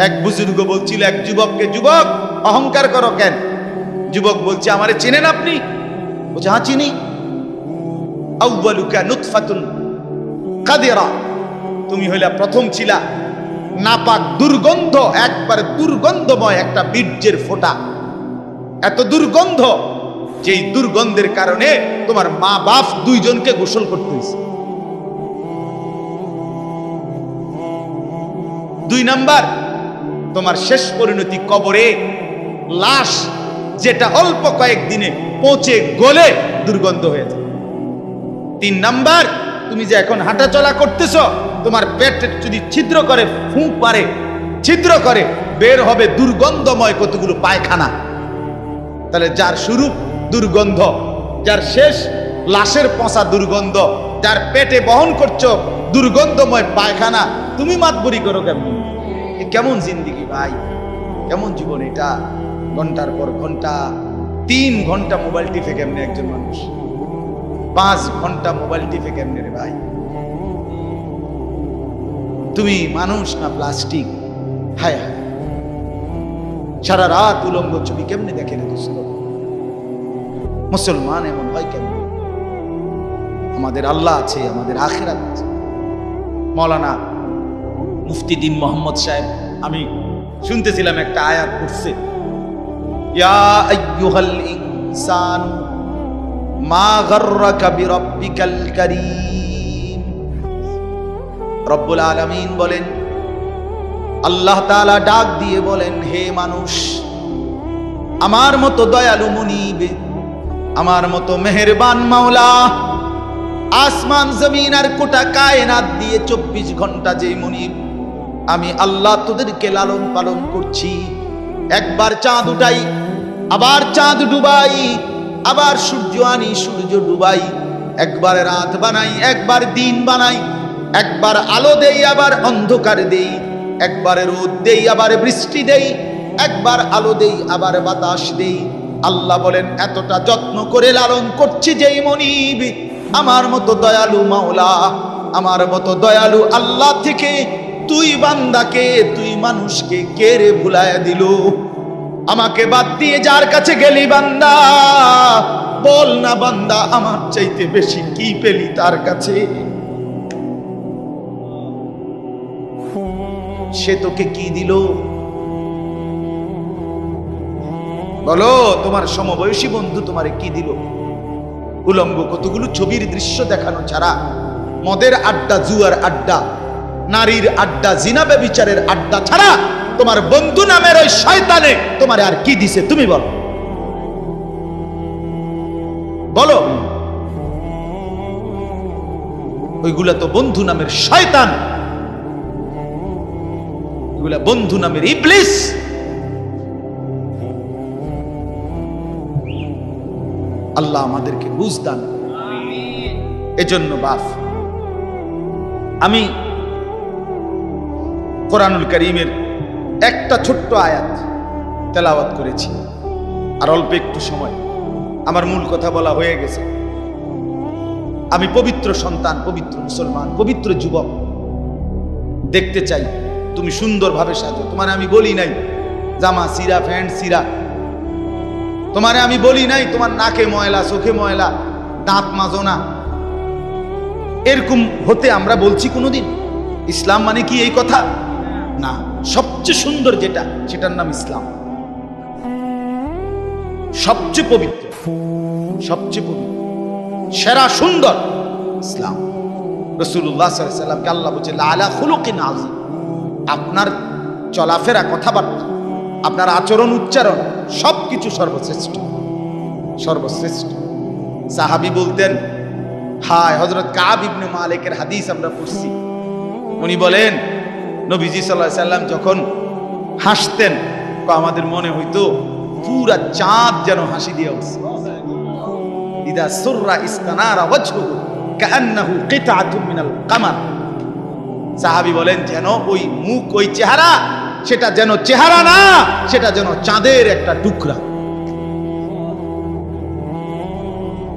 এক বুজুর্গ বলছিল এক যুবককে, যুবক অহংকার করো কেন? যুবক বলছে, আমারে চেনেন আপনি? বলছে, হ্যাঁ চিনি। আউয়ালুকা নুতফাতুন কাদিরা, তুমি হইলা প্রথম ছিলা নাপাক দুর্গন্ধ, একবারে দুর্গন্ধময় একটা বীর্যের ফোঁটা, এত দুর্গন্ধ, যেই দুর্গন্ধের কারণে তোমার মা বাপ দুইজনকে গোসল করতে হয়েছে। 2 নাম্বার, তোমার শেষ পরিণতি কবরে, লাশ যেটা অল্প কয়েকদিনে পচে গলে দুর্গন্ধ হয়ে যায়। 3 নাম্বার, তুমি যে এখন হাঁটা চলা করতেছ, তোমার পেটে যদি ছিদ্র করে, ফুঁক পারে, ছিদ্র করে, বের হবে দুর্গন্ধময় কতগুলো পায়খানা। তাহলে যার শুরু দুর্গন্ধ, যার শেষ লাশের পচা দুর্গন্ধ, যার পেটে বহন করছো দুর্গন্ধময় পায়খানা, তুমি মাতবরি করো কেমন? কেমন জিন্দিগি ভাই, কেমন জীবন এটা? ঘন্টার পর ঘন্টা, 3 ঘন্টা মোবাইল টিপে কেমনে একজন মানুষ? 5 ঘন্টা মোবাইল টিপে কেমনে রে ভাই? তুমি মানুষ না প্লাস্টিক? হায় হায়, সারা রাত উলঙ্গ ছবি কেমনে দেখে রে দোস্ত? মুসলমান এমন হয় কেমন? আমাদের আল্লাহ আছে, আমাদের আখিরাত আছে। মৌলানা মুফতি দ্বীন মোহাম্মদ সাহেব, আমি শুনতেছিলাম একটা আয়াত পড়ছে, ইয়া আইয়ুহাল ইনসান মা গাররাকা বিরাব্বিকাল কারীম। রব্বুল আলামিন বলেন, আল্লাহ তাআলা ডাক দিয়ে বলেন, হে মানুষ, আমার মতো দয়ালু মুনিব, আমার মতো মেহেরবান মাওলা, আসমান জমিন আর গোটা কায়নাত দিয়ে 24 ঘন্টা যে মুনিব, আমি আল্লাহ তোদেরকে লালন পালন করছি। একবার চাঁদ উঠাই, আবার চাঁদ ডুবাই, আবার সূর্য আনি, সূর্য ডুবাই, একবার রাত বানাই, একবার দিন বানাই, একবার আলো দেই, আবার অন্ধকার দেই, একবার রোদ দেই, আবার বৃষ্টি দেই, একবার আলো দেই, আবার বাতাস দেই। আল্লাহ বলেন, এতটা যত্ন করে লালন করছি যেই মনিব, আমার মতো দয়ালু মাওলা, আমার মতো দয়ালু আল্লাহ থেকে তুই বান্দাকে, তুই মানুষকে কে রে ভুলায়া দিল? আমাকে বাদ দিয়ে যার কাছে গেলি বান্দা, বল না বান্দা, আমার চাইতে বেশি কি পেলি তার কাছে? সে তোকে কি দিল? বলো, তোমার সমবয়সী বন্ধু তোমারে কি দিল? উলঙ্গ কতগুলো ছবির দৃশ্য দেখানো ছাড়া, মদের আড্ডা, জুয়ার আড্ডা, নারীর আড্ডা, জিনা ব্যভিচারের আড্ডা ছাড়া তোমার বন্ধু নামের ওই শয়তানে তোমারে আর কি দিছে? তুমি বলো, বলো। ওইগুলা তো বন্ধু নামের শয়তান, ওইগুলা বন্ধু নামের ইবলিস। আল্লাহ আমাদেরকে বুঝ দান। এজন্য বাপ, আমি কোরআনুল কারীমের একটা ছোট্ট আয়াত তেলাওয়াত করেছি, আর অল্প একটু সময়, আমার মূল কথা বলা হয়ে গেছে। আমি পবিত্র সন্তান, পবিত্র মুসলমান, পবিত্র যুবক দেখতে চাই তুমি সুন্দরভাবে সাজো। তোমার আমি বলি নাই জামা সিরা, প্যান্ট সিরা, তোমারে আমি বলি নাই তোমার নাকে ময়লা, চোখে ময়লা, দাঁত মাজো না, এরকম হতে আমরা বলছি কোনোদিন? ইসলাম মানে কি এই কথা? না, সবচেয়ে সুন্দর যেটা, সেটার নাম ইসলাম। সবচেয়ে পবিত্র, সবচেয়ে পবিত্র, সেরা সুন্দর ইসলাম। রাসূলুল্লাহ সাল্লাল্লাহু আলাইহি ওয়াসাল্লামকে আল্লাহ বলেছে লাআলা খুলুকিন আযীম। আপনার চলাফেরা, কথাবার্তা, আপনার আচরণ, উচ্চারণ সবকিছু সর্বশ্রেষ্ঠ, সর্বশ্রেষ্ঠ। সাহাবী বলতেন, হায়, হযরত কাব ইবনে মালিকের হাদিস আমরা পড়ছি, উনি বলেন নবীজি সাল্লাল্লাহু আলাইহি ওয়াসাল্লাম যখন হাসতেন, আমাদের মনে হইতো পুরা চাঁদ যেন হাসি দিয়ে উঠছে। ইদা সুররা ইস্তানারা ওয়াজহুহু কাআন্নাহু কিতআতুম মিনাল কামার। সাহাবী বলেন, যেন ওই মুখ, ওই চেহারা, সেটা যেন চেহারা না, সেটা যেন চাঁদের একটা টুকরা।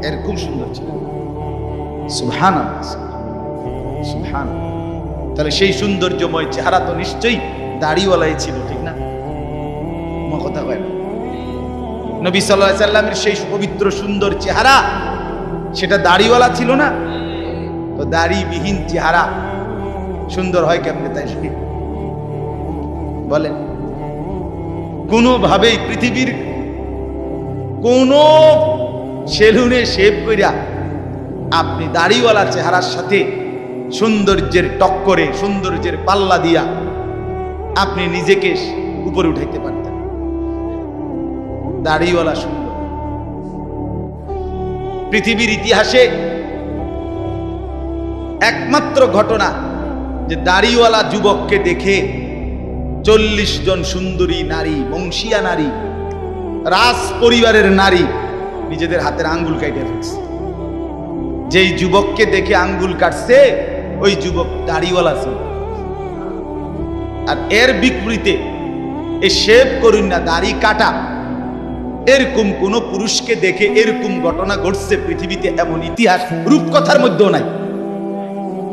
এরকম সুন্দর ছিল। সুবহানাল্লাহ, সুবহানাল্লাহ। তাহলে সেই সৌন্দর্যময় চেহারা তো নিশ্চয়ই দাড়িওয়ালাই ছিল, ঠিক না? কথা কয় না? নবী সাল্লাল্লাহু আলাইহি সাল্লামের সেই পবিত্র সুন্দর চেহারা, সেটা দাড়িওয়ালা ছিল না? তো দাড়িবিহীন চেহারা সুন্দর হয় কেমনে তাই বলেন? কোনোভাবেই পৃথিবীর কোন সেলুনে শেভ কইরা আপনি দাড়িওয়ালা চেহারার সাথে সৌন্দর্যের টক্করে, সৌন্দর্যের পাল্লা দিয়া আপনি নিজেকে উপরে উঠাইতে পারতেন। দাড়িওয়ালা সুন্দর। পৃথিবীর ইতিহাসে একমাত্র ঘটনা যে দাড়িওয়ালা যুবককে দেখে 40 জন সুন্দরী নারী, বংশীয়া নারী, রাজ পরিবারের নারী নিজেদের হাতের আঙ্গুল কাটে ফেলছে। যেই যুবককে দেখে আঙ্গুল কাটছে ওই যুবক দাড়িওয়ালা ছিল। আর এর বিপরীতে এই শেভ করুন না, দাড়ি কাটা, এরকম কোন পুরুষকে দেখে এরকম ঘটনা ঘটছে পৃথিবীতে এমন ইতিহাস রূপকথার মধ্যেও নাই।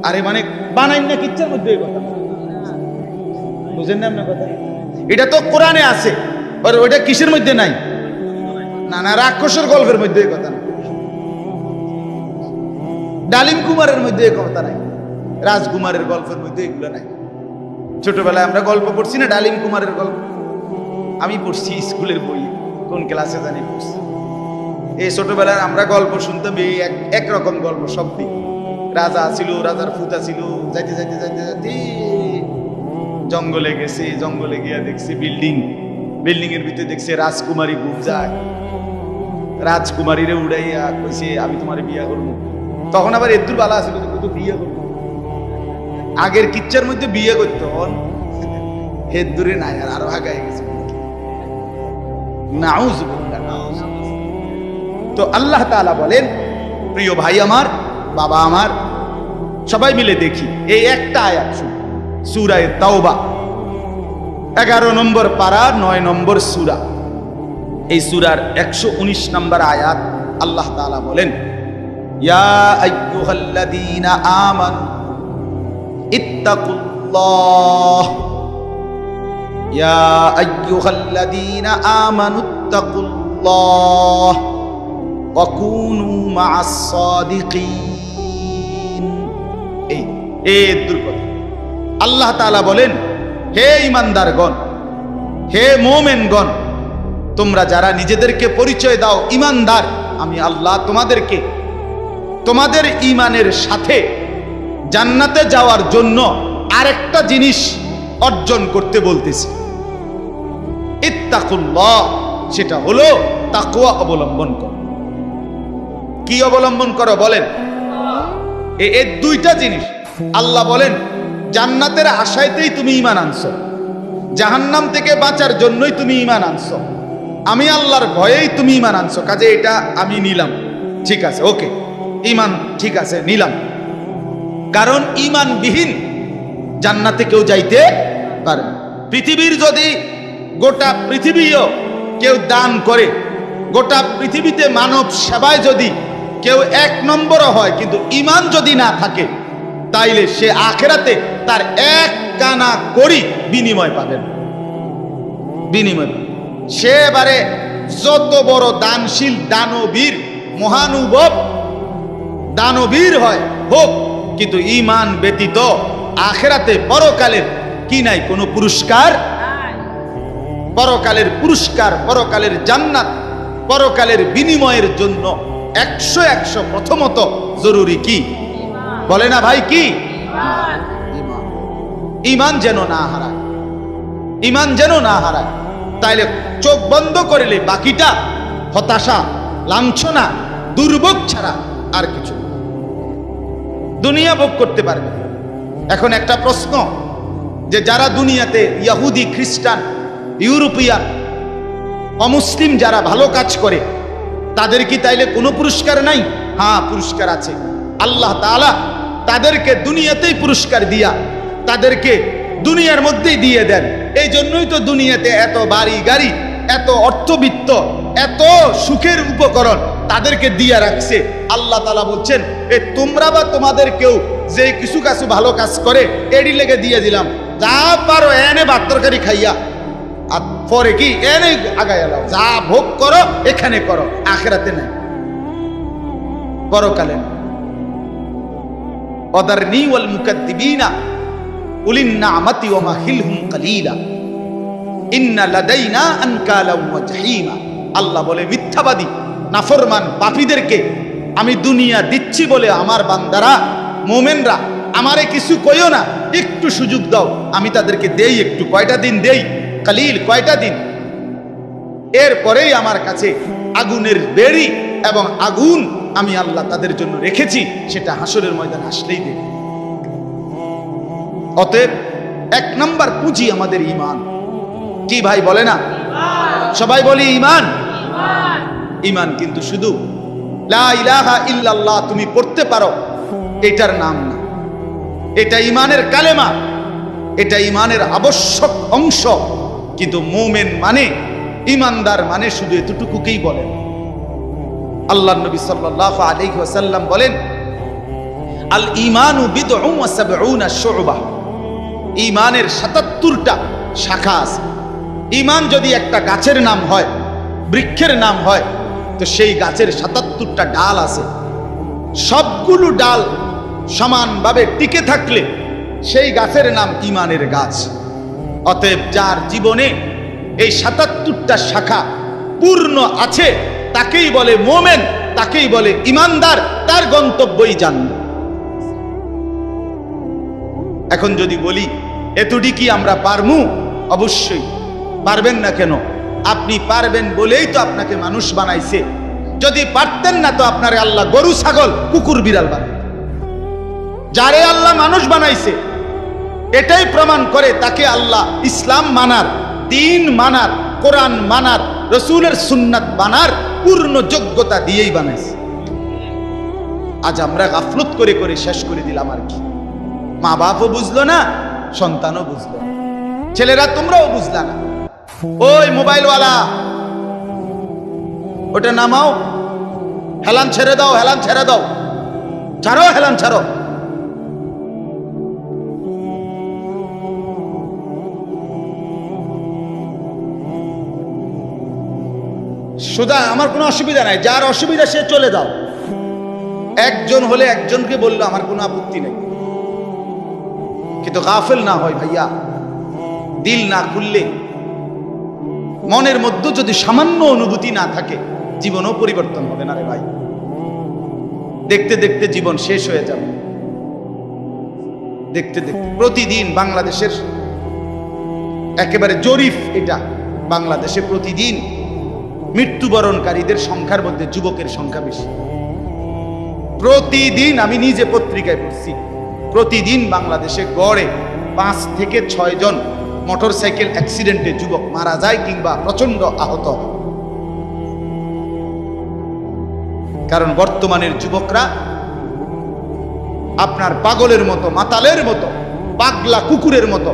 আরে মানে বানাই না কিচ্ছার মধ্যে কথা, বুঝেন না আপনার কথা? এটা তো কোরআনে আছে, আর ওইটা কিসের মধ্যে নাই? না না, রাক্ষসের গল্পের মধ্যে কথা না, ডালিম কুমারের মধ্যে কথা নাই, রাজকুমারের গল্পের মধ্যে এগুলো নাই। ছোটবেলায় আমরা গল্প পড়ছি না, ডালিম কুমারের গল্প আমি পড়ছি স্কুলের বই, কোন ক্লাসে জানি পড়ছি। এই ছোটবেলায় আমরা গল্প শুনতাম, এই একরকম গল্প সব দিক। রাজা ছিল, রাজার ফুতা ছিল, যাইতে যাইতে যাইতে যাইতে জঙ্গলে গেছে, জঙ্গলে গিয়া দেখছে বিল্ডিং, বিল্ডিং এর ভিতরে দেখছে রাজকুমারী ঘুম যায়, রাজকুমারীরে উড়াইয়া কইছে আমি তোমার বিয়া করবো। তখন আবার এদুর বালা ছিল তো বিয়ে করবো, আগের কিচ্ছার মধ্যে বিয়ে করতো, হেদুরে নাই, আর আরো আগায় গেছে। তো আল্লাহ তাআলা বলেন, প্রিয় ভাই আমার, বাবা আমার, সবাই মিলে দেখি এই একটা আয়াত শুনুন, সূরা তাওবা 11 নম্বর পারা 9 নম্বর সূরা। এই সূরার 119 নম্বর আয়াত আল্লাহ তাআলা বলেন, ইয়া আইয়ুহাল্লাযীনা আমানু ইত্তাকুল্লাহ, ইয়া আইয়ুহাল্লাযীনা আমানু ইত্তাকুল্লাহ ওয়া কুনু মা'আস সাদিকিন। এই দুর্গত আল্লাহ তাআলা বলেন, হে ঈমানদারগণ, হে মুমিনগণ, তোমরা যারা নিজেদেরকে পরিচয় দাও ঈমানদার, আমি আল্লাহ তোমাদেরকে তোমাদের ঈমানের সাথে জান্নাতে যাওয়ার জন্য আরেকটা জিনিস অর্জন করতে বলতেছি, ইত্তাকুল্লাহ, সেটা হলো তাকওয়া অবলম্বন করো। কি অবলম্বন করো বলেন? এই দুইটা জিনিস। আল্লাহ বলেন জান্নাতের আশায়তেই তুমি ঈমান আনছো, জাহান্নাম থেকে বাঁচার জন্যই তুমি ঈমান আনছো, আমি আল্লাহর ভয়েই তুমি ঈমান আনছো, কাজে এটা আমি নিলাম, ঠিক আছে, ওকে, ঈমান ঠিক আছে নিলাম। কারণ ঈমানবিহীন জান্নাতে কেউ যাইতে পারে না। পৃথিবীর যদি গোটা পৃথিবীও কেউ দান করে, গোটা পৃথিবীতে মানব সেবায় যদি কেউ 1 নম্বরও হয়, কিন্তু ঈমান যদি না থাকে, তাইলে সে আখিরাতে তার 1 কানা করি বিনিময় পাবেন, বিনিময়। সে এবারে যত বড় দানশীল, দানবীর, মহানুভব দানবীর হয় হোক, কিন্তু ঈমান ব্যতীত আখিরাতে পরকালের কি নাই? কোনো পুরস্কার। পরকালের পুরস্কার, পরকালের জান্নাত, পরকালের বিনিময়ের জন্য 100 প্রথমত জরুরি কি বলে না ভাই? কি? ঈমান যেন না হারায়, ঈমান যেন না হারায়। তাইলে চোখ বন্ধ করলে বাকিটা হতাশা, লাঞ্ছনা, দুর্ভোগ ছাড়া আর কিছু দুনিয়া ভোগ করতে পারবে। এখন একটা প্রশ্ন, যে যারা দুনিয়াতে ইহুদি, খ্রিস্টান, ইউরোপিয়ান, অমুসলিম যারা ভালো কাজ করে, তাদের কি তাইলে কোনো পুরস্কার নাই? হ্যাঁ, পুরস্কার আছে। আল্লাহ তাআলা তাদেরকে দুনিয়াতেই পুরস্কার দিয়া তাদেরকে দুনিয়ার মধ্যেই দিয়ে দেন। এই জন্যই তো দুনিয়াতে এত বাড়ি গাড়ি, এত অর্থবিত্ত, এত সুখের উপকরণ তাদেরকে দিয়া রাখছে। আল্লাহ তাআলা বলছেন, এ তোমরা বা তোমাদের কেউ যে কিছু ভালো কাজ করে এরই লেগে দিয়ে দিলাম, যা পারো এনে ভাত তরকারি খাইয়া, আর পরে কি এনে আগায় এলাও, যা ভোগ করো এখানে করো, আখিরাতে নাই, পরকালে না। ওয়াদারনি ওয়াল মুকাদ্দিবিনা উলিন নি'মাতি ওয়া মাহিলহুম কালিলা ইন্না লাদাইনা আনকালা ওয়া জাহিমা। আল্লাহ বলে মিথ্যাবাদী নাফরমান পাপীদেরকে আমি দুনিয়া দিচ্ছি বলে আমার বান্দারা মুমিনরা আমারে কিছু কইও না, একটু সুযোগ দাও, আমি তাদেরকে দেই একটু, কয়টা দিন দেই, কালিল কয়টা দিন, এরপরেই আমার কাছে আগুনের বেড়ি এবং আগুন আমি আল্লাহ তাদের জন্য রেখেছি, সেটা হাসরের ময়দান আসলেই দেবে। অতএব এক নাম্বার পুঁজি আমাদের ঈমান। কি ভাই বলে না? সবাই বলি ঈমান। ঈমান কিন্তু শুধু লা ইলাহা ইল্লাল্লাহ তুমি পড়তে পারো এটার নাম না, এটা ঈমানের কালেমা, এটা ঈমানের আবশ্যক অংশ। কিন্তু মুমিন মানে, ঈমানদার মানে শুধু এতটুকুকেই বলেন। আল্লাহর নবী সাল্লাল্লাহু আলাইহি ওয়াসাল্লাম বলেন, আল ঈমানু বিদউন ওয়া সাবউনা শু'বা। ঈমানের ৭৭টা শাখা আছে। ঈমান যদি একটা গাছের নাম হয়, বৃক্ষের নাম হয়, তো সেই গাছের ৭৭টা ডাল আছে। সবগুলো ডাল সমানভাবে টিকে থাকলে সেই গাছের নাম ঈমানের গাছ। অতএব যার জীবনে এই ৭৭টা শাখা পূর্ণ আছে তাকেই বলে মুমিন, তাকেই বলে ঈমানদার, তার গন্তব্যই জান্নাত। এখন যদি বলি এতটি কি আমরা পারমু? অবশ্যই পারবেন না। কেন? আপনি পারবেন বলেই তো আপনাকে মানুষ বানাইছে। যদি পারতেন না তো আপনারে আল্লাহ গরু ছাগল কুকুর বিড়াল বানাইতেন। যারে আল্লাহ মানুষ বানাইছে এটাই প্রমাণ করে তাকে আল্লাহ ইসলাম মানার, দ্বীন মানার, কোরআন মানার, রাসূলের সুন্নাত মানার পূর্ণ যোগ্যতা দিয়েই বানাইছে। আজ আমরা গাফলত করে করে শেষ করে দিলাম। আর কি, মা বাপও বুঝলো না, সন্তানও বুঝলো না, ছেলেরা তোমরাও বুঝলা না। ওই মোবাইলওয়ালা, ওটা নামাও, হেলান ছেড়ে দাও, হেলান ছেড়ে দাও, ছাড়ো, হেলান ছাড়ো। সুদা আমার কোনো অসুবিধা নাই, যার অসুবিধা সে চলে যাও। একজন হলে একজনকে বললো আমার কোনো আপত্তি নেই, কিন্তু গাফেল না হয় ভাইয়া। দিল না খুললে, মনের মধ্যে যদি সামান্য অনুভূতি না থাকে, জীবনও পরিবর্তন হবে না রে ভাই। দেখতে দেখতে জীবন শেষ হয়ে যাবে। দেখতে দেখতে প্রতিদিন বাংলাদেশের একেবারে জরিপ এটা, বাংলাদেশে প্রতিদিন মৃত্যুবরণকারীদের সংখ্যার মধ্যে যুবকের সংখ্যা বেশি। প্রতিদিন আমি নিজে পত্রিকায় পড়ছি, প্রতিদিন বাংলাদেশে গড়ে 5 থেকে 6 জন মোটরসাইকেল অ্যাক্সিডেন্টে যুবক মারা যায় কিংবা প্রচন্ড আহত। কারণ বর্তমানের যুবকরা আপনার পাগলের মতো, মাতালের মতো, পাগলা কুকুরের মতো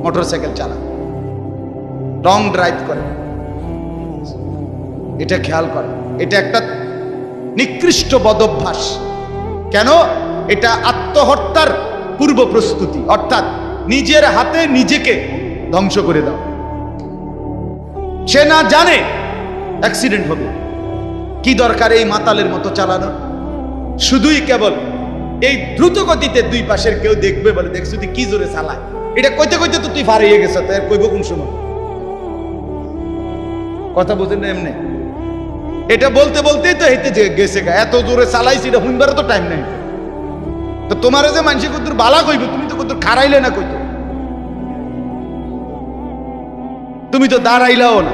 মোটরসাইকেল চালায়, রং ড্রাইভ করে। এটা খেয়াল করে, এটা একটা নিকৃষ্ট বদভ্যাস। কেন? এটা আত্মহত্যার পূর্ব প্রস্তুতি, অর্থাৎ নিজের হাতে নিজেকে ধ্বংস করে দাও। সে না জানে অ্যাক্সিডেন্ট হবে, কি দরকার এই মাতালের মতো চালানো? শুধুই কেবল এই দ্রুত গতিতে দুই পাশের কেউ দেখবে বলে, দেখছো তুই কি জোরে চালায়, এটা কইতে কইতে তো তুই ফারিয়ে গেছ, তাই কইব কোন সময়? কথা বুঝেন না? এমনি এটা বলতে বলতেই তো হেঁটে গেছে, এত জোরে চালাইছি, এটা হুইবারও তো টাইম নেই। তো তোমার যে মানুষে কত বালা কইব, তুমি তো কত খারাইলে না, কইতো তুমি তো দাঁড়াইলাও না।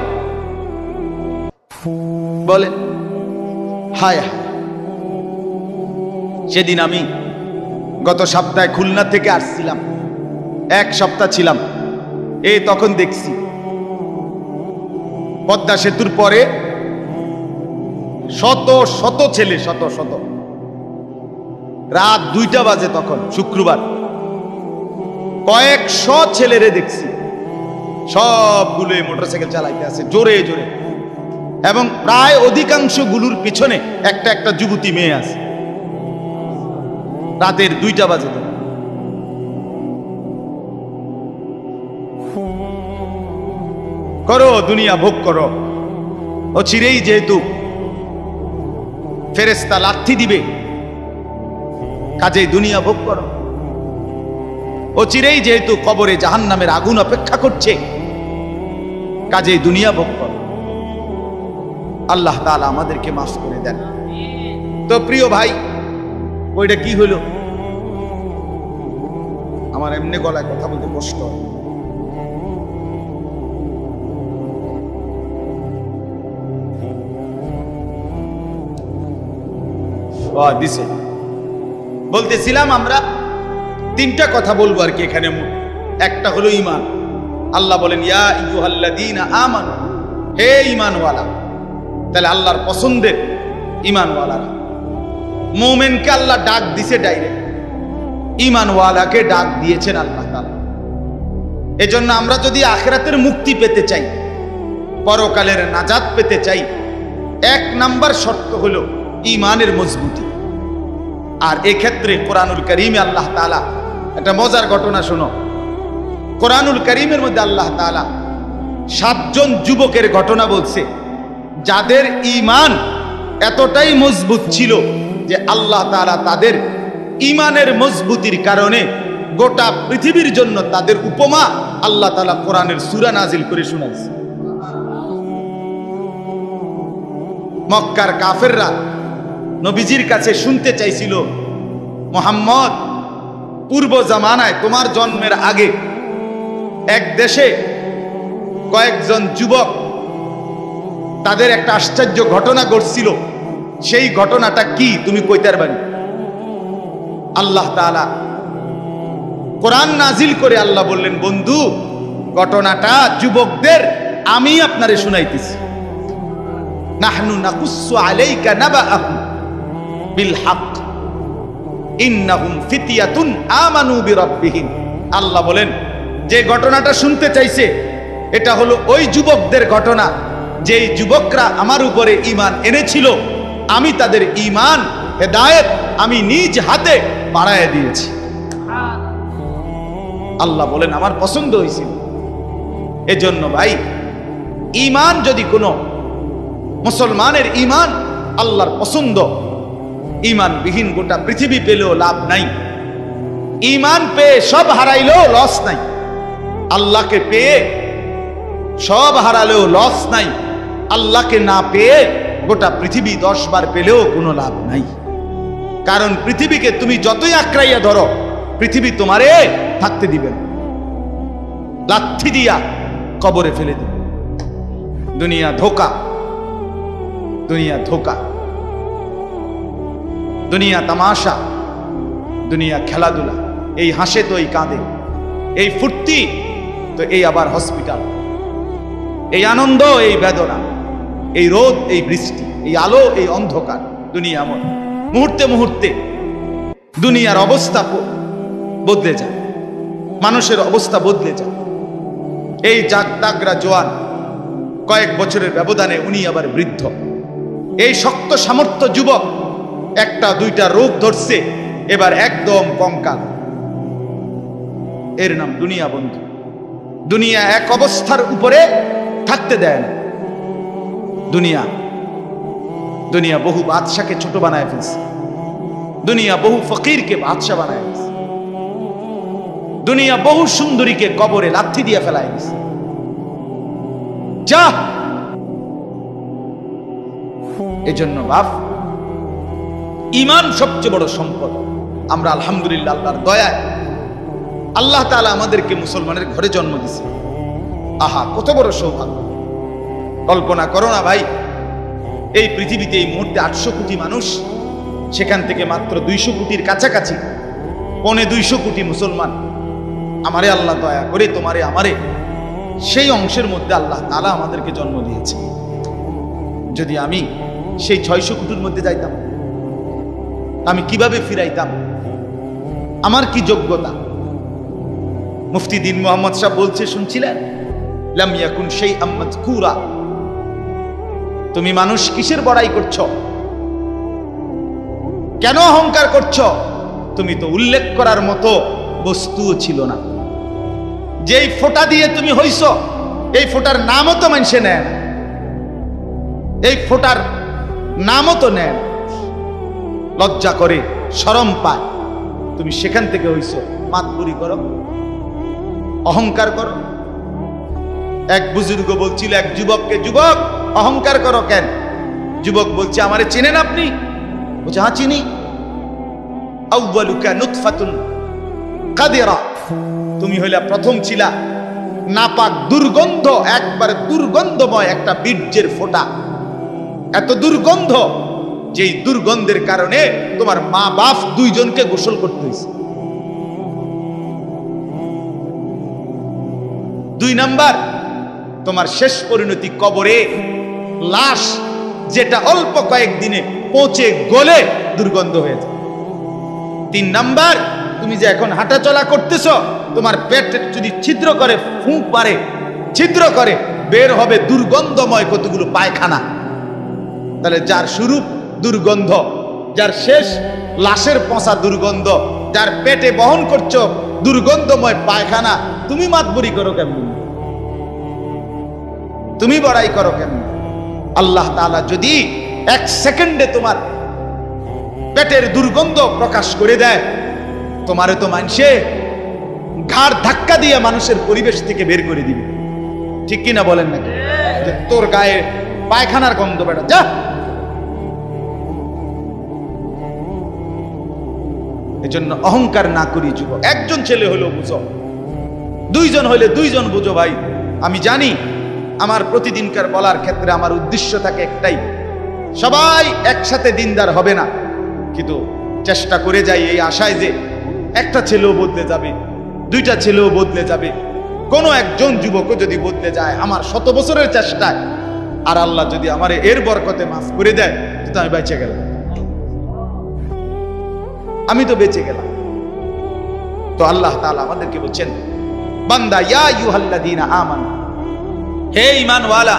বলে হায় হায়। সেদিন আমি গত সপ্তাহে খুলনা থেকে আসছিলাম, 1 সপ্তাহ ছিলাম। এই তখন দেখছি পদ্মা সেতুর পরে শত শত ছেলে, শত শত, রাত 2টা বাজে তখন শুক্রবার, কয়েকশো ছেলেরে দেখছি, সবগুলো মোটরসাইকেল চালাইতে আছে জোরে জোরে, এবং প্রায় অধিকাংশ গুলোর পিছনে একটা একটা যুবতী মেয়ে আছে। রাতের 2টা বাজে। করো, দুনিয়া ভোগ করো। ও চিরেই যেহেতু ফেরেশতা লাথি দিবে, কাজেই দুনিয়া ভোগ করো। ও চিরেই যেহেতু কবরে জাহান্নামের আগুন অপেক্ষা করছে, কাজেই দুনিয়া ভোগ করো। আল্লাহ তাআলা আমাদেরকে মাফ করে দেন। তো প্রিয় ভাই, ওইটা কি হলো? আমার এমনি গলায় কথা বলতে কষ্ট হয়। দিছে বলতেছিলাম আমরা তিনটা কথা বলবো আর কি এখানে। একটা হলো ঈমান। আল্লাহ বলেন ইয়া আইয়ুহাল্লাযীনা আমানু, হে ঈমানওয়ালা। তাহলে আল্লাহর পছন্দের ঈমানওয়ালারা। মুমিনকে আল্লাহ ডাক দিছে ডাইরেক্ট, ঈমানওয়ালাকে ডাক দিয়েছেন আল্লাহ তাআলা। এজন্য আমরা যদি আখিরাতের মুক্তি পেতে চাই, পরকালের নাজাত পেতে চাই, এক নাম্বার শর্ত হলো ঈমানের মজবুতি। আর এক্ষেত্রে কোরআনুল কারীমে আল্লাহ তাআলা একটা মজার ঘটনা শোনো। কোরআনুল কারীমের মধ্যে আল্লাহ তাআলা 7 জন যুবকের ঘটনা বলছে, যাদের ঈমান এতটাই মজবুত ছিল যে আল্লাহ তাআলা তাদের ঈমানের মজবুতির কারণে গোটা পৃথিবীর জন্য তাদের উপমা আল্লাহ তাআলা কোরআনের সূরা নাজিল করে শোনাইছে। মক্কার কাফেররা নবীজির কাছে শুনতে চাইছিল, মুহাম্মদ, পূর্ব জামানায় তোমার জন্মের আগে এক দেশে কয়েকজন যুবক তাদের একটা আশ্চর্য ঘটনা ঘটছিল, সেই ঘটনাটা কি তুমি কইতে পারবে? আল্লাহ তাআলা কোরআন নাজিল করে আল্লাহ বললেন, বন্ধু, ঘটনাটা যুবকদের আমি আপনারে শুনাইতেছি। নাহনু নাকুসু আলাইকা নাবাআহুম বিল হক ইন্নাহুম ফিতয়াতুন আমানু বিরাব্বিহিম। আল্লাহ বলেন, যে ঘটনাটা শুনতে চাইছে এটা হলো ওই যুবকদের ঘটনা, যেই যুবকরা আমার উপরে ঈমান এনেছিল, আমি তাদের ঈমান হেদায়েত আমি নিজ হাতে বাড়ায় দিয়েছি। আল্লাহ বলেন, আমার পছন্দ হয়েছিল। এজন্য ভাই, ঈমান যদি কোনো মুসলমানের ঈমান আল্লাহর পছন্দ, ঈমানবিহীন গোটা পৃথিবী পেলেও লাভ নাই। ঈমান পেয়ে সব হারাইলেও লস নাই। আল্লাহকে পেয়ে সব হারালেও লস নাই। আল্লাহকে না পেয়ে গোটা পৃথিবী 10 বার পেলেও কোনো লাভ নাই। কারণ পৃথিবীকে তুমি যতই আঁকড়াইয়া ধরো, পৃথিবী তোমারে থাকতে দিবে না, লাথি দিয়া কবরে ফেলে দিবে। দুনিয়া ধোকা, দুনিয়া ধোকা, দুনিয়া তামাশা, দুনিয়া খেলাধুলা। এই হাসে তো এই কাঁদে, এই ফুর্তি তো এই আবার হসপিটাল, এই আনন্দ এই বেদনা, এই রোদ এই বৃষ্টি, এই আলো এই অন্ধকার। দুনিয়া এমন, মুহূর্তে মুহূর্তে দুনিয়ার অবস্থা বদলে যায়, মানুষের অবস্থা বদলে যায়। এই জাগতাগরা জোয়ান, কয়েক বছরের ব্যবধানে উনি আবার বৃদ্ধ। এই শক্ত সামর্থ্য যুবক, একটা দুইটা রোগ ধরছে, এবার একদম কঙ্কাল। এর নাম দুনিয়া বন্ধু। দুনিয়া এক অবস্থার উপরে থাকতে দেয় না। দুনিয়া দুনিয়া বহু বাদশাকে ছোট বানায় ফেলছে। দুনিয়া বহু ফকিরকে বাদশা বানায় ফেলছে। দুনিয়া বহু সুন্দরীকে কবরে লাথি দিয়ে ফেলায় দিছে। যা, এজন্য বাপ, ঈমান সবচেয়ে বড় সম্পদ। আমরা আলহামদুলিল্লাহ আল্লাহর দয়ায় আল্লাহ তাআলা আমাদেরকে মুসলমানের ঘরে জন্ম দিয়েছে। আহা, কত বড় সৌভাগ্য! কল্পনা করো না ভাই, এই পৃথিবীতে এই মুহূর্তে 800 কোটি মানুষ, সেখান থেকে মাত্র 200 কোটির কাছাকাছি, 250 কোটি মুসলমান। আমারে আল্লাহ দয়া করে তোমারে আমারে সেই অংশের মধ্যে আল্লাহ তাআলা আমাদেরকে জন্ম দিয়েছে। যদি আমি সেই 600 কোটির মধ্যে যাইতাম, আমি কিভাবে ফিরাইতাম? আমার কি যোগ্যতা? মুফতি দ্বীন মুহাম্মদ সাহেব বলছে, শুনছিলেন, লাম ইয়াকুন শাইআম মাযকুরা। তুমি মানুষ কিসের বড়াই করছো? কেন অহংকার করছো? তুমি তো উল্লেখ করার মতো বস্তুও ছিল না। যেই ফোঁটা দিয়ে তুমি হইছো, এই ফোটার নামও তো মানুষে নেন, এই ফোটার নামও তো নেন, লজ্জা করে, শরম পায়। তুমি সেখান থেকে হইছো, মাতবুরি করো, অহংকার করো। এক বুজুর্গ বলছিল এক যুবককে, যুবক অহংকার করো কেন? যুবক বলছে, আমারে চেনেন আপনি? বলছে, হ্যাঁ চিনি। আউয়ালুকা নুতফাতুন কাদিরা, তুমি হইলা প্রথম ছিলা নাপাক দুর্গন্ধ, একবারে দুর্গন্ধময় একটা বীর্যের ফোঁটা, এত দুর্গন্ধ, যেই দুর্গন্ধের কারণে তোমার মা বাপ দুইজনকে গোসল করতে হয়েছে। 2 নাম্বার, তোমার শেষ পরিণতি কবরে, লাশ যেটা অল্প কয়েকদিনে পচে গলে দুর্গন্ধ হয়ে যায়। 3 নাম্বার, তুমি যে এখন হাঁটা চলা করতেছ, তোমার পেট যদি ছিদ্র করে, ফুঁক পারে, ছিদ্র করে, বের হবে দুর্গন্ধময় কতগুলো পায়খানা। তাহলে যার শুরু দুর্গন্ধ, যার শেষ লাশের পচা দুর্গন্ধ, যার পেটে বহন করছো দুর্গন্ধময় পায়খানা, তুমি মাতবরি করো কেমন? তুমি বড়াই করো কেন? আল্লাহ তাআলা যদি 1 সেকেন্ডে তোমার পেটের দুর্গন্ধ প্রকাশ করে দেয়, তোমারে তো মানুষে ঘাড় ধাক্কা দিয়ে মানুষের পরিবেশ থেকে বের করে দিবে। ঠিক কিনা বলেন নাকি? যে তোর গায়ে পায়খানার গন্ধ, বেটা যা। এজন্য অহংকার না করি যুবক। একজন ছেলে হলেও বুঝো, 2 জন হইলে 2 জন বুঝো ভাই। আমি জানি আমার প্রতিদিনকার বলার ক্ষেত্রে আমার উদ্দেশ্য থাকে একটাই, সবাই একসাথে দিনদার হবে না, কিন্তু চেষ্টা করে যাই এই আশায় যে একটা ছেলেও বদলে যাবে, 2টা ছেলেও বদলে যাবে, কোনো একজন যুবকও যদি বদলে যায় আমার 100 বছরের চেষ্টায়, আর আল্লাহ যদি আমারে এর বরকতে মাফ করে দেয়, তো আমি বেঁচে গেলাম, আমি তো বেঁচে গেলাম। তো আল্লাহ তাআলা আমাদেরকে বলছেন, বান্দা ইয়া আইয়ুহাল্লাযীনা আমানু, হে ঈমানওয়ালা,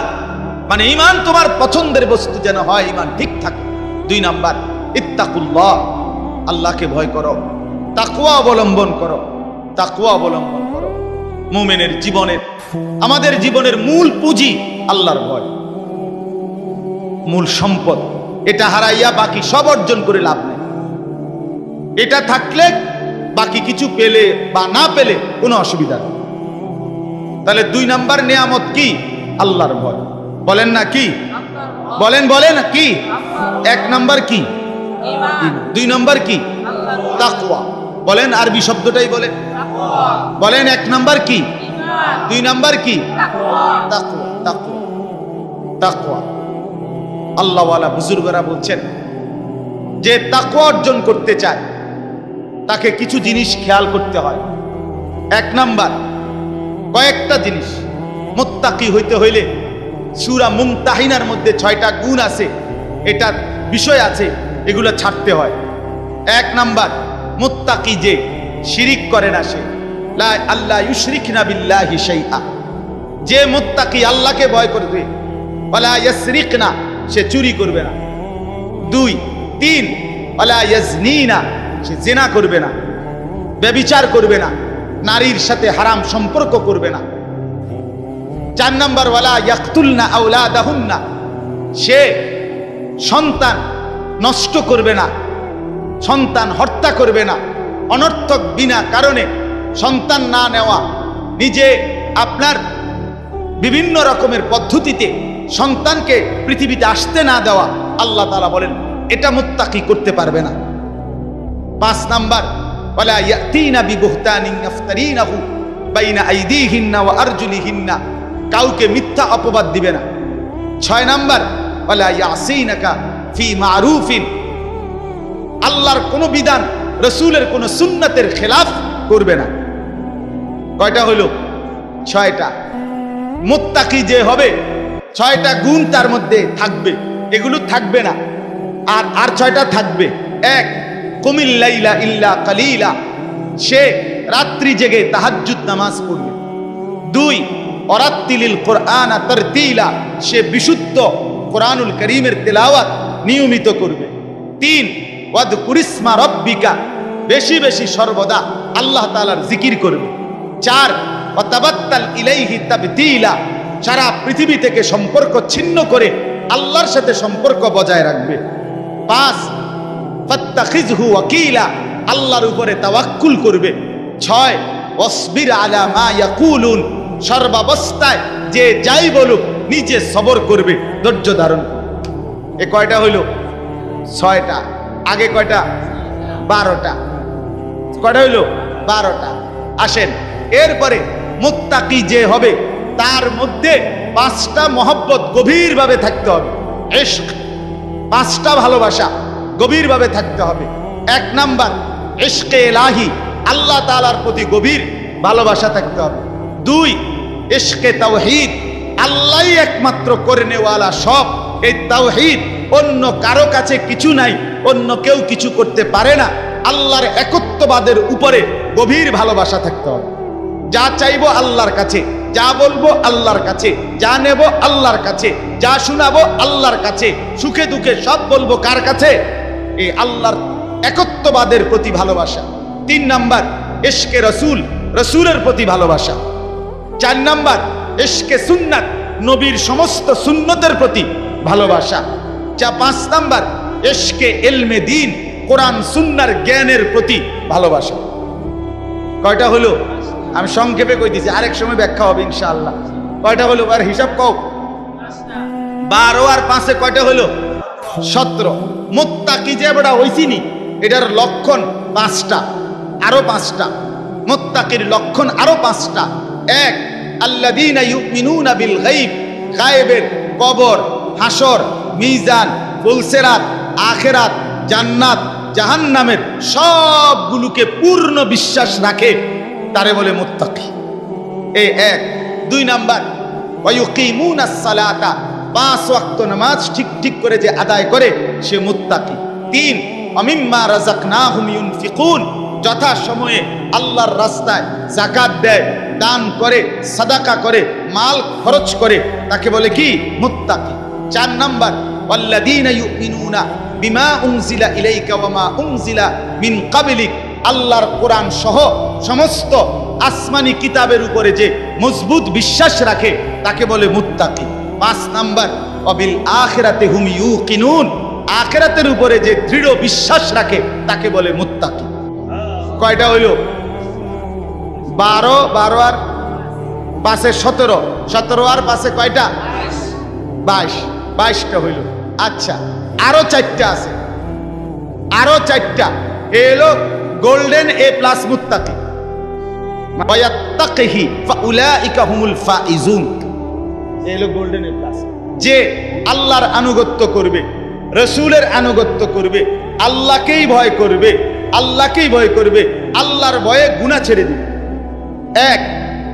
মানে ঈমান তোমার পছন্দের বস্তু যেন হয়, ঈমান ঠিক থাকে। 2 নাম্বার, ইত্তাকুল্লাহ, আল্লাহকে ভয় করো, তাকওয়া অবলম্বন করো, তাকওয়া অবলম্বন করো। মুমিনের জীবনের, আমাদের জীবনের মূল পুঁজি আল্লাহর ভয়, মূল সম্পদ। এটা হারাইয়া বাকি সব অর্জন করে লাভ নেই। এটা থাকলে বাকি কিছু পেলে বা না পেলে কোনো অসুবিধা নেই। তাহলে 2 নাম্বার নিয়ামত কি? আল্লাহর ভয়। বলেন না কি? বলেন বলেন কি? 1 নাম্বার কি? ঈমান। 2 নাম্বার কি? তাকওয়া। বলেন আরবি শব্দটাই বলেন, বলেন 1 নাম্বার কি? ঈমান। 2 নাম্বার কি? তাকওয়া। তাকওয়া, তাকওয়া, তাকওয়া। আল্লাহওয়ালা বুজুর্গরা বলছেন, যে তাকওয়া অর্জন করতে চায় তাকে কিছু জিনিস খেয়াল করতে হয়। 1 নাম্বার, কয়েকটা জিনিস। মুত্তাকি হইতে হইলে সূরা মুমতাহিনার মধ্যে 6টা গুণ আছে, এটা বিষয় আছে, এগুলো ছাড়তে হয়। 1 নাম্বার, মুত্তাকি যে শিরিক করে না, সে লা আল্লাহ ইউশরিকনা বিল্লাহি শাইআ, যে মুত্তাকি আল্লাহকে ভয় করবে, ওয়ালা ইয়াসরিকনা, সে চুরি করবে না। 2, 3, ওয়ালা ইয়াজনিনা, সে জিনা করবে না, ব্যভিচার করবে না, নারীর সাথে হারাম সম্পর্ক করবে না। 4 নাম্বার, ওয়ালা ইয়াকতুলনা আওলাদাহুন্না, সে সন্তান নষ্ট করবে না, সন্তান হত্যা করবে না, অনর্থক বিনা কারণে সন্তান না নেওয়া, নিজে আপনার বিভিন্ন রকমের পদ্ধতিতে সন্তানকে পৃথিবীতে আসতে না দেওয়া, আল্লাহ তাআলা বলেন এটা মুত্তাকি করতে পারবে না। 5 নাম্বার, ওয়ালা ইয়াতিনা বিবুহতানিন ইফতারিনাহু বাইনা আইদিহিন্না ওয়া আরজুলিহিন্না, কাউকে মিথ্যা অপবাদ দিবে না। 6 নাম্বার, ওয়ালা ইয়াসিনাকা ফি মারুফিন, আল্লাহর কোন বিধান, রাসূলের কোন সুন্নাতের খেলাফ করবে না। কয়টা হলো? 6টা। মুত্তাকি যে হবে 6টা গুণ তার মধ্যে থাকবে, এগুলো থাকবে না। আর 6টা থাকবে। 1, কুমিল লাইলা ইল্লা কালিলা, সে রাত্রি জেগে তাহাজ্জুদ নামাজ পড়বে। 2, ওয়ারাত্তিলিল কুরআনা তারতিলা, সে বিশুদ্ধ কোরআনুল কারীমের তেলাওয়াত নিয়মিত করবে। 3, ওয়াদকুরিসমা রাব্বিকা, বেশি বেশি সর্বদা আল্লাহ তাআলার জিকির করবে। 4, ওয়াতাবাত্তাল ইলাইহি তাবতিলা, সারা পৃথিবী থেকে সম্পর্ক ছিন্ন করে আল্লাহর সাথে সম্পর্ক বজায় রাখবে। 5 ফাত্তাখিযহু ওয়াকিলা, আল্লাহর উপরে তাওয়াক্কুল করবে। 6 ওয়াসবির আলা মা ইয়াকুলুন, সর্বাবস্থায় যে যাই বলুক নিজে সবর করবে, ধৈর্য ধারণ করবে। এ কয়টা হইল? 6টা। আগে কয়টা? 12টা। কয়টা হইল? 12টা। আসেন, এরপরে মুত্তাকি যে হবে তার মধ্যে 5টা মহব্বত গভীরভাবে থাকতে হবে। ইশক, 5টা ভালোবাসা গভীরভাবে থাকতে হবে। 1 নাম্বার ইশকে ইলাহি, আল্লাহ তাআলার প্রতি গভীর ভালোবাসা থাকতে হবে। 2 ইশকে তাওহীদ, আল্লাহই একমাত্র করেনেওয়ালা সব। এই তাওহীদ, অন্য কারো কাছে কিছু নাই, অন্য কেউ কিছু করতে পারে না। আল্লাহর একত্ববাদের উপরে গভীর ভালোবাসা থাকতে হবে। যা চাইবো আল্লাহর কাছে, যা বলবো আল্লাহর কাছে, যা নেব আল্লাহর কাছে, যা শোনাবো আল্লাহর কাছে, সুখে দুঃখে সব বলবো কার কাছে? এই আল্লাহর একত্ববাদের প্রতি ভালোবাসা। 3 নাম্বার ইশকে রাসূল, রাসূলের প্রতি ভালোবাসা। 4 নাম্বার ইশকে সুন্নাত, নবীর সমস্ত সুন্নতের প্রতি ভালোবাসা। 5 নাম্বার ইশকে ইলমে দ্বীন, কোরআন সুন্নাহর জ্ঞানের প্রতি ভালোবাসা। কয়টা হলো? আমি সংক্ষেপে কই দিছি, আরেক সময় ব্যাখ্যা হবে ইনশাআল্লাহ। কয়টা হলো? আর হিসাব কও। 12 আর 5 কয়টা হলো? 17। মুত্তাকি যে বড় হইছিনি, এটার লক্ষণ 5টা, আরো 5টা। মুত্তাকির লক্ষণ আরো 5টা। 1 আল্লাযীনা ইউমিনুনা বিল গায়ব, গায়েবের, কবর, হাসর, মিজান, ফুলসিরাত, আখিরাত, জান্নাত, জাহান্নামের সবগুলোকে পূর্ণ বিশ্বাস রাখে, তারে বলে মুত্তাকি। এই 1। 2 নাম্বার ওয়ায়ুকিমুনাস সালাতা, 5 ওয়াক্ত নামাজ ঠিক করে যে আদায় করে সে মুত্তাকি। 3 ওয়ামিম্মা রাযাকনাহুম ইউনফিকুন, যথা সময়ে আল্লাহর রাস্তায় যাকাত দেয়, দান করে, সাদাকা করে, মাল খরচ করে, তাকে বলে কি? মুত্তাকি। 4 নাম্বার ওয়াল্লাযীনা ইউমিনুনা বিমা উনজিলা ইলাইকা ওয়া মা উনজিলা মিন ক্বাবলিক, আল্লাহর কোরআন সহ সমস্ত আসমানি কিতাবের উপরে যে মজবুত বিশ্বাস রাখে তাকে বলে মুত্তাকি। 5 নাম্বার ওয়াবিল আখিরাতি হুম ইউকিনুন, আখিরাতের উপরে যে দৃঢ় বিশ্বাস রাখে তাকে বলে মুত্তাকি। কয়টা হইল? 12, 12 আর 5 17, 17 আর 5 কয়টা? 22, 22টা হইল। আচ্ছা, আরো 4টা আছে, আরো 4টা। এলো গোল্ডেন এ প্লাস মুত্তাকি। ওয়ায়াত্তাকিহি ফাউলাইকা হুমুল ফাইজুন, এলো গোল্ডেন এ প্লাস। যে আল্লাহর আনুগত্য করবে, রাসূলের আনুগত্য করবে, আল্লাহকেই ভয় করবে, আল্লাহকেই ভয় করবে, আল্লাহর ভয়ে গুনাহ ছেড়ে দিবে। 1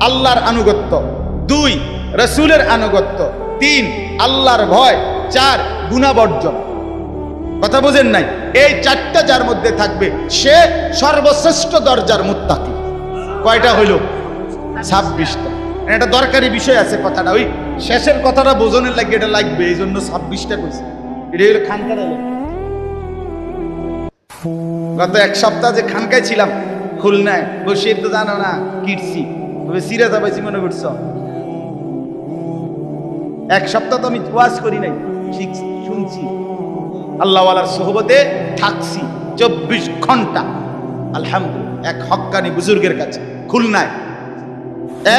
আল্লাহর আনুগত্য, 2 রাসূলের আনুগত্য, 3 আল্লাহর ভয়, 4 গুনাহ বর্জন। কথা বুঝেন নাই? এই 4টা যার মধ্যে থাকবে সে সর্বশ্রেষ্ঠ দরজার মুত্তাকি। কয়টা হইল? 26টা। এটা দরকারি বিষয় আছে কথাটা, ওই শেষের কথাটা বোঝনের লাগে এটা লাগবে, এই জন্য 26টা কইছে। এটা হলো খানকার। গত 1 সপ্তাহ যে খানকায় ছিলাম খুলনায়, বসে তো জানো না কিটছি, তবে সিরাজা পাইছি মনে করছ। 1 সপ্তাহ তো আমি ওয়াজ করি নাই, শুনছি, আল্লাহওয়ালার সোহবতে থাকছি 24 ঘন্টা আলহামদুলিল্লাহ, এক হক্কানি বুজুর্গের কাছে খুলনায়।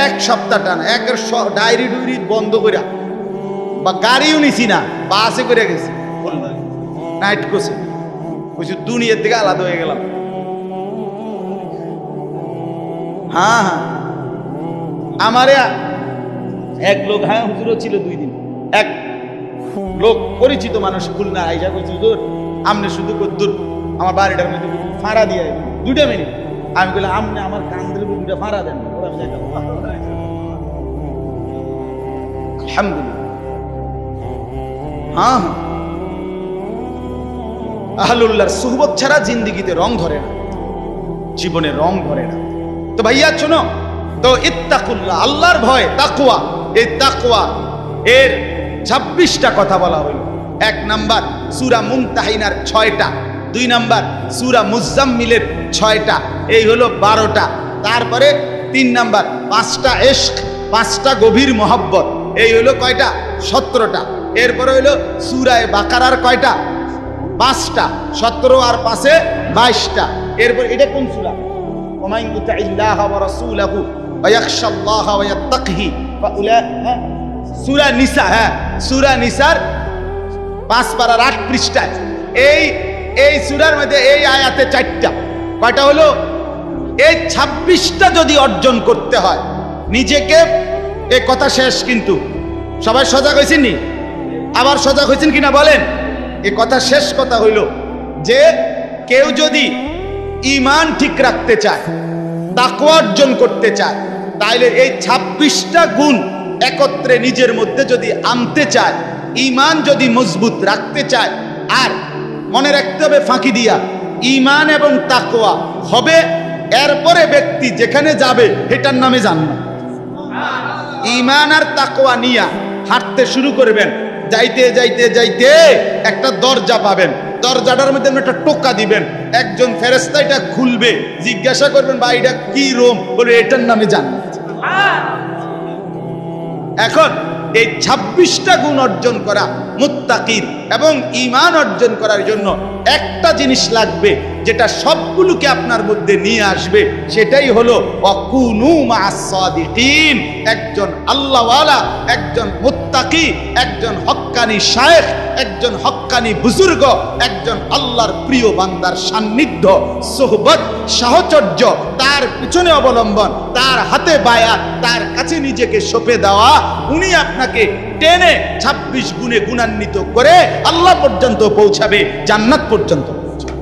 1 সপ্তাহ টানা, একের ডায়েরি ডুইরি বন্ধ করে, বা গাড়িও নিছি না, বাসে করে গেছি খুলনায়, নাইট কোচে। কিছু দুনিয়ার থেকে আলাদা হয়ে গেলাম। হ্যাঁ হ্যাঁ, আমারে এক লোক, হ্যাঁ হুজুরও ছিল 2 দিন, এক লোক পরিচিত মানুষ খুলনা আইসা কইছে, হুজুর আমনে শুধু কদ্দুর আমার বাড়িটার মধ্যে ফাঁড়া দিয়ে 2টা মিনিট। আমি বললাম আমনে আমার কান্দের 2টা ফাঁড়া দেন। আলহামদুলিল্লাহ। হ্যাঁ হ্যাঁ, আহলুল্লাহর সুহবত ছাড়া জিন্দেগিতে রং ধরে না, জীবনে রং ধরে না। তো ভাইয়া শোনো, তো ইত্তাকুল্লাহ, আল্লাহর ভয়, তাকওয়া। এই তাকওয়া এর 26টা কথা বলা হলো। 1 নাম্বার সূরা মুমতাহিনার 6টা, 2 নাম্বার সূরা মুজাম্মিলের 6টা, এই হলো 12টা। তারপরে 3 নাম্বার 5টা ইশক, 5টা গভীর মহব্বত, এই হইলো কয়টা? 17টা। এরপরে হইলো সূরায়ে বাকারার কয়টা? 5টা। 17 আর 5-এ 22টা। এরপর এটা কোন সূরা? ওমাইন ইউতিল্লাহা ওয়া রাসূলাহু ওয়া ইয়াখশাল্লাহা ওয়া ইয়াত্তাকিহি ফাউলাইকা। সূরা নিসা, হ্যাঁ সূরা নিসার 5 পারার 8 পৃষ্ঠায় এই সূরার মধ্যে এই আয়াতে 4টা। কয়টা হলো? এই 26টা যদি অর্জন করতে হয় নিজেকে, এই কথা শেষ। কিন্তু সবাই সজাগ হয়েছেন নি? আবার সজাগ হয়েছেন কিনা বলেন? এই কথা শেষ কথা হইল যে কেউ যদি ঈমান ঠিক রাখতে চায়, তাকওয়া অর্জন করতে চায়, তাইলে এই 26টা গুণ একত্রে নিজের মধ্যে যদি আনতে চায়, ঈমান যদি মজবুত রাখতে চায়, আর মনে রাখতে হবে ফাঁকি দিয়া ঈমান এবং তাকওয়া হবে, এরপরে ব্যক্তি যেখানে যাবে এটার নামে জান্নাত। ঈমান আর তাকওয়া নিয়া হাঁটতে শুরু করবেন, যাইতে যাইতে যাইতে একটা দরজা পাবেন, দরজাটার মধ্যে একটা টোকা দিবেন, একজন ফেরেশতা এটা খুলবে, জিজ্ঞাসা করবেন ভাই এটা কি রুম? বলে এটার নামে জান্নাত। এখন এই 26টা গুণ অর্জন করা মুত্তাকির এবং ঈমান অর্জন করার জন্য একটা জিনিস লাগবে, যেটা সবগুলোকে আপনার মধ্যে নিয়ে আসবে, সেটাই হলো ওয়াকুনু মা'আস সাদিকিন। একজন আল্লাহওয়ালা, একজন মুত্তাকি, একজন হক্কানি শায়েখ, একজন হক্কানি বুজুর্গ, একজন আল্লাহর প্রিয় বান্দার সান্নিধ্য, সোহবত, সাহচর্য, তার পিছনে অবলম্বন, তার হাতে বায়াত, তার কাছে নিজেকে সঁপে দেওয়া, উনি আপনাকে টেনে 26 গুণে গুণান্বিত করে আল্লাহ পর্যন্ত পৌঁছাবে, জান্নাত পর্যন্ত পৌঁছাবে।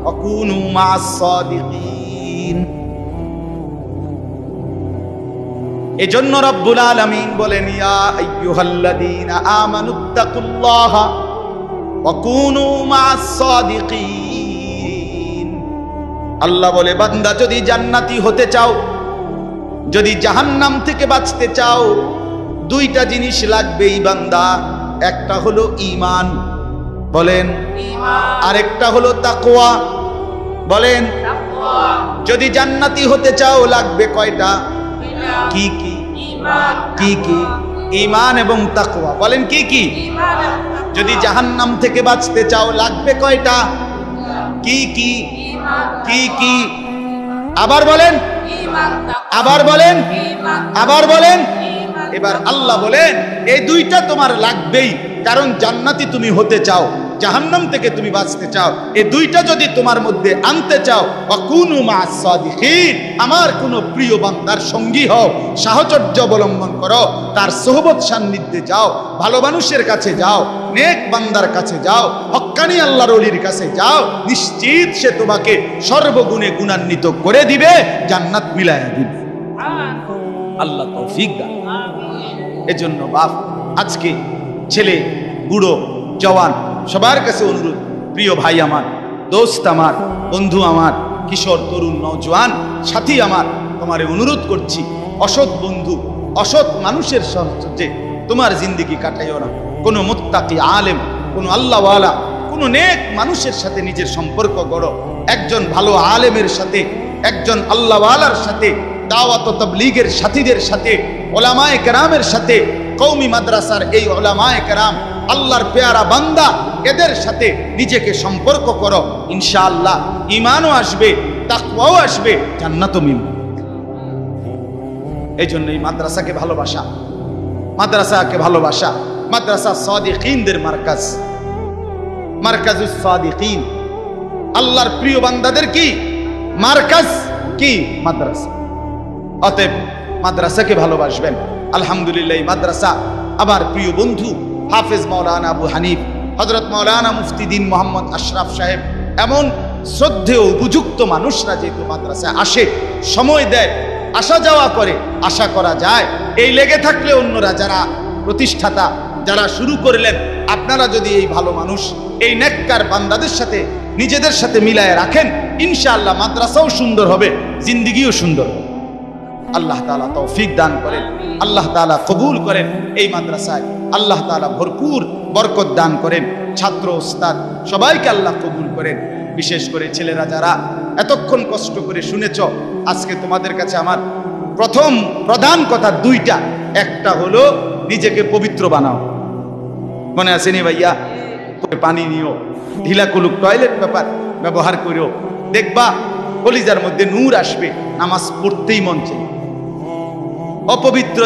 ওয়াকুনু মা'আস সাদিকিন। এজন্য রব্বুল আলামিন বলেন ইয়া আইয়ুহাল্লাযীনা আমানুত্তাকুল্লাহা ওয়া কুনু মা'আস সাদিকিন। আল্লাহ বলে বান্দা যদি জান্নাতি হতে চাও, যদি জাহান্নাম থেকে বাঁচতে চাও, 2টা জিনিস লাগবেই বান্দা। একটা হলো ঈমান, বলেন ঈমান, আরেকটা হলো তাকওয়া, বলেন তাকওয়া। যদি জান্নাতি হতে চাও লাগবে কয়টা? কি কি? ঈমান। কি কি? ঈমান এবং তাকওয়া। বলেন কি কি? ঈমান। যদি জাহান্নাম থেকে বাঁচতে চাও লাগবে কয়টা? কি কি? ঈমান। কি কি? আবার বলেন ঈমান, আবার বলেন ঈমান, আবার বলেন ঈমান। এবার আল্লাহ বলেন এই 2টা তোমার লাগবেই, কারণ জান্নাতি তুমি হতে চাও, জাহান্নাম থেকে তুমি বাঁচতে চাও। এই 2টা যদি তোমার মধ্যে আনতে চাও, ওয়াকুনু মা'আস সাদিকিন, আমার কোন প্রিয় বান্দার সঙ্গী হও, সাহচর্য অবলম্বন করো, তার সোহবত সান্নিধ্যে যাও, ভালো মানুষের কাছে যাও, নেক বান্দার কাছে যাও, হক্কানি আল্লাহর ওলির কাছে যাও, নিশ্চিত সে তোমাকে সর্বগুণে গুণান্বিত করে দিবে, জান্নাত মিলায়া দিবে। আল্লাহ তৌফিক দান। এজন্য বাপ, আজকে ছেলে, বুড়ো, জওয়ান সবার কাছে অনুরোধ, প্রিয় ভাই আমার, দোস্ত আমার, বন্ধু আমার, কিশোর, তরুণ, নওজোয়ান সাথী আমার, তোমারে অনুরোধ করছি, অসৎ বন্ধু, অসৎ মানুষের সাথে তোমার জিন্দেগি কাটাইও না। কোনো মুত্তাকি আলেম, কোনো আল্লাহওয়ালা, কোনো নেক মানুষের সাথে নিজের সম্পর্ক গড়ো। একজন ভালো আলেমের সাথে, একজন আল্লাহওয়ালার সাথে, দাওয়াত ও তাবলীগের সাথীদের সাথে, ওলামায়ে কেরামের সাথে, কওমি মাদ্রাসার এই ওলামায়ে কেরাম, আল্লাহর পেয়ারা বান্দা, এদের সাথে নিজেকে সম্পর্ক করো, ইনশাআল্লাহ ঈমানও আসবে, তাকওয়াও আসবে, জান্নাতও মিলবে। এই জন্য এই মাদ্রাসাকে ভালোবাসা, মাদ্রাসাকে ভালোবাসা। মাদ্রাসা সাদিকিনদের মার্কাজ, মার্কাজুস সাদিকিন, আল্লাহর প্রিয় বান্দাদের কি মার্কাজ, কি মাদ্রাসা। অতএব মাদ্রাসাকে ভালোবাসবেন। আলহামদুলিল্লাহ এই মাদ্রাসা আমার প্রিয় বন্ধু হাফেজ মাওলানা আবু হানিফ, হযরত মাওলানা মুফতি দ্বীন মোহাম্মদ আশরাফ সাহেব, এমন শ্রদ্ধেয় উপযুক্ত মানুষরা যেহেতু মাদ্রাসায় আসে, সময় দেয়, আসা যাওয়া করে, আশা করা যায় এই লেগে থাকলে অন্যরা যারা প্রতিষ্ঠাতা, যারা শুরু করলেন, আপনারা যদি এই ভালো মানুষ, এই নেককার বান্দাদের সাথে নিজেদের সাথে মিলায় রাখেন, ইনশাআল্লাহ মাদ্রাসাও সুন্দর হবে, জিন্দেগিও সুন্দর হবে। আল্লাহ তাআলা তৌফিক দান করেন, আল্লাহ তাআলা কবুল করেন। এই মাদ্রাসায় আল্লাহ তাআলা ভরপুর বরকত দান করেন। ছাত্র, ওস্তাদ সবাইকে আল্লাহ কবুল করেন। বিশেষ করে ছেলেরা যারা এতক্ষণ কষ্ট করে শুনেছ, আজকে তোমাদের কাছে আমার প্রথম প্রধান কথা দুইটা, একটা হলো নিজেকে পবিত্র বানাও। মনে আছে নি ভাইয়া? পানি নিও, ঢিলা কুলুক টয়লেট পেপার ব্যবহার করো, দেখবা কলিজার মধ্যে নূর আসবে, নামাজ পড়তেই মন চাই। অপবিত্র